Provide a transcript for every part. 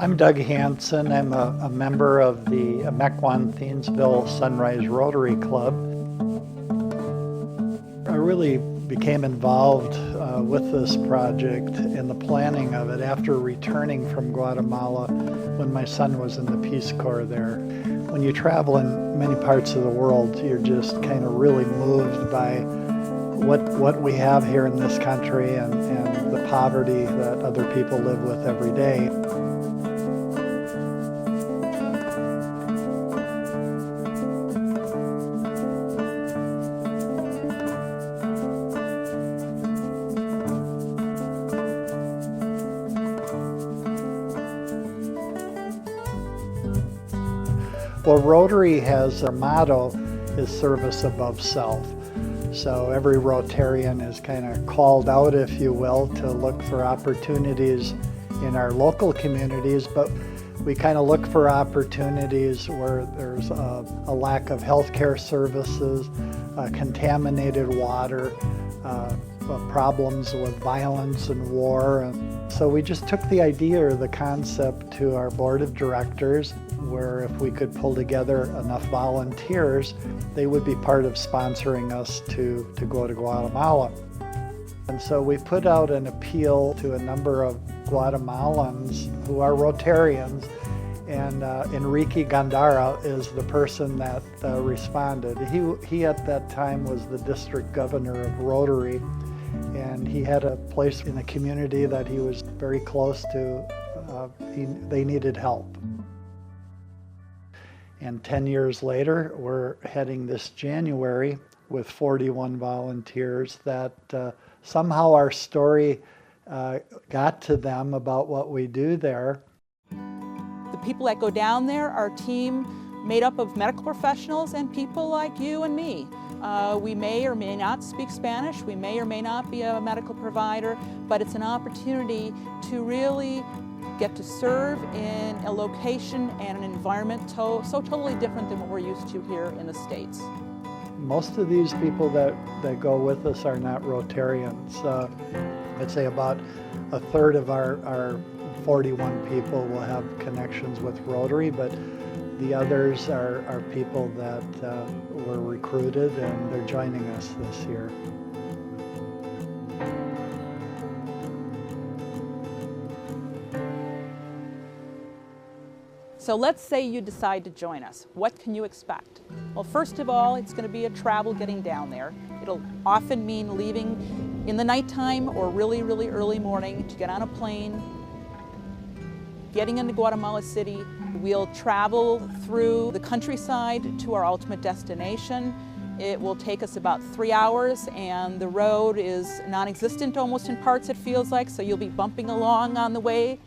I'm Doug Hansen. I'm a member of the Mequon-Theinsville Sunrise Rotary Club. I really became involved with this project and the planning of it after returning from Guatemala when my son was in the Peace Corps there. When you travel in many parts of the world, you're just kind of really moved by what we have here in this country and the poverty that other people live with every day. Well, Rotary has their motto is service above self. So every Rotarian is kind of called out, if you will, to look for opportunities in our local communities, but we kind of look for opportunities where there's a lack of healthcare services, contaminated water, problems with violence and war. And so we just took the idea or the concept to our board of directors, where if we could pull together enough volunteers, they would be part of sponsoring us to go to Guatemala. And so we put out an appeal to a number of Guatemalans who are Rotarians, and Enrique Gandara is the person that responded. He at that time was the district governor of Rotary, and he had a place in the community that he was very close to. They needed help. And 10 years later, we're heading this January with 41 volunteers that somehow our story got to them about what we do there. The people that go down there are a team made up of medical professionals and people like you and me. We may or may not speak Spanish, we may or may not be a medical provider, but it's an opportunity to really get to serve in a location and an environment so totally different than what we're used to here in the States. Most of these people that go with us are not Rotarians. I'd say about a third of our 41 people will have connections with Rotary, but the others are people that were recruited and they're joining us this year. So let's say you decide to join us. What can you expect? Well, first of all, it's going to be a travel getting down there. It'll often mean leaving in the nighttime or really, really early morning to get on a plane, getting into Guatemala City. We'll travel through the countryside to our ultimate destination. It will take us about 3 hours, and the road is non-existent almost in parts, it feels like, so you'll be bumping along on the way.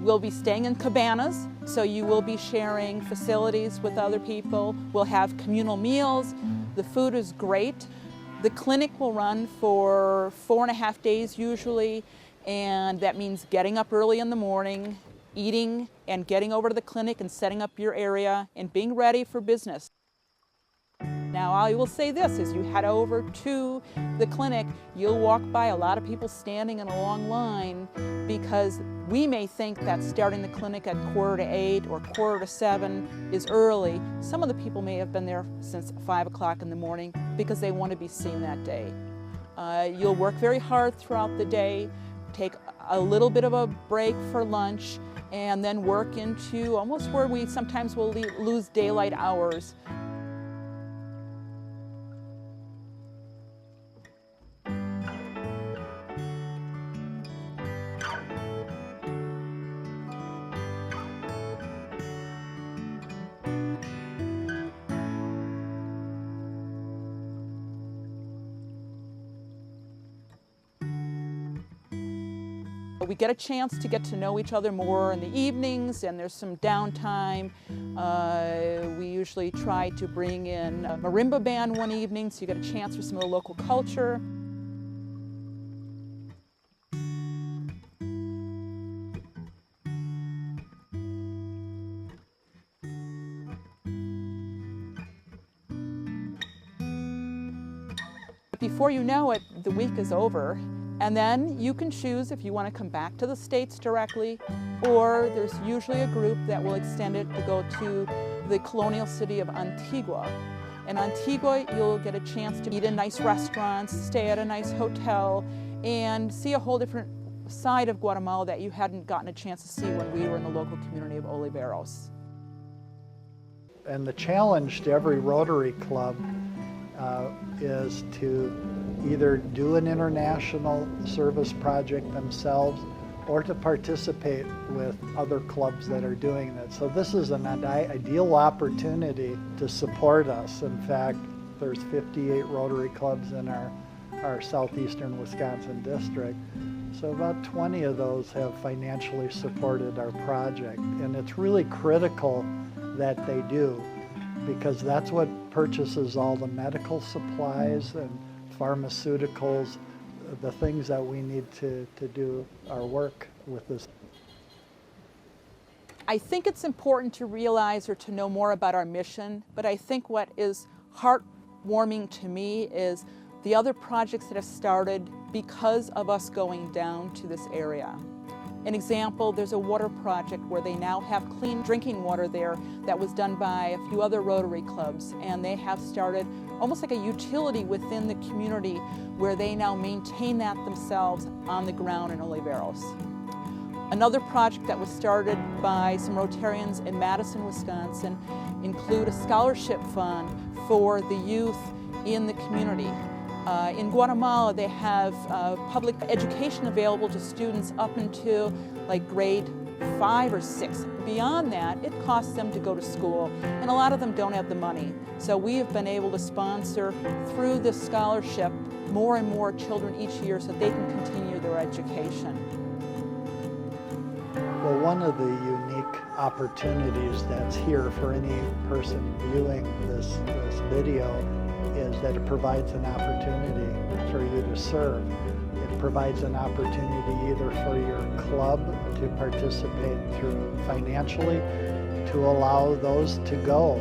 We'll be staying in cabanas, so you will be sharing facilities with other people. We'll have communal meals. The food is great. The clinic will run for 4.5 days usually, and that means getting up early in the morning, eating, and getting over to the clinic and setting up your area and being ready for business. Now, I will say this, as you head over to the clinic, you'll walk by a lot of people standing in a long line because we may think that starting the clinic at 7:45 or 7:15 is early. Some of the people may have been there since 5 o'clock in the morning because they want to be seen that day. You'll work very hard throughout the day, take a little bit of a break for lunch, and then work into almost where we sometimes will lose daylight hours. We get a chance to get to know each other more in the evenings, and there's some downtime. We usually try to bring in a marimba band one evening, so you get a chance for some of the local culture. Before you know it, the week is over, And then you can choose if you want to come back to the States directly, or there's usually a group that will extend it to go to the colonial city of Antigua. In Antigua, you'll get a chance to eat in nice restaurants, stay at a nice hotel, and see a whole different side of Guatemala that you hadn't gotten a chance to see when we were in the local community of Oliveros. And the challenge to every Rotary Club is to either do an international service project themselves or to participate with other clubs that are doing that. So this is an ideal opportunity to support us. In fact, there's 58 Rotary clubs in our southeastern Wisconsin district. So about 20 of those have financially supported our project. And it's really critical that they do, because that's what purchases all the medical supplies and pharmaceuticals, the things that we need to do our work with this. I think it's important to realize or to know more about our mission, but I think what is heartwarming to me is the other projects that have started because of us going down to this area. An example, there's a water project where they now have clean drinking water there that was done by a few other Rotary clubs, and they have started almost like a utility within the community where they now maintain that themselves on the ground in Oliveros. Another project that was started by some Rotarians in Madison, Wisconsin include a scholarship fund for the youth in the community. In Guatemala, they have public education available to students up until like grade 5 or 6. Beyond that, it costs them to go to school, and a lot of them don't have the money. So we have been able to sponsor through this scholarship more and more children each year so they can continue their education. Well, one of the unique opportunities that's here for any person viewing this video is that it provides an opportunity for you to serve. It provides an opportunity either for your club to participate through financially, to allow those to go.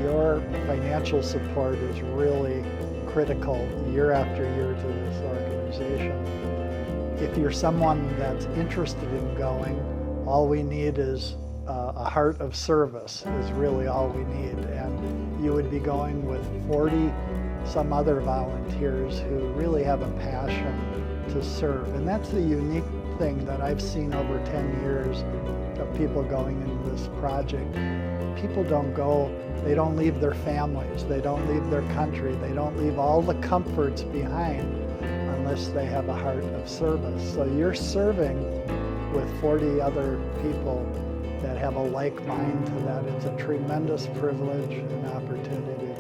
Your financial support is really critical year after year to this organization. If you're someone that's interested in going, all we need is a heart of service is really all we need. And you would be going with 40 some other volunteers who really have a passion to serve. And that's the unique thing that I've seen over 10 years of people going into this project. People don't go, they don't leave their families, they don't leave their country, they don't leave all the comforts behind unless they have a heart of service. So you're serving with 40 other people that have a like mind to that. It's a tremendous privilege and opportunity.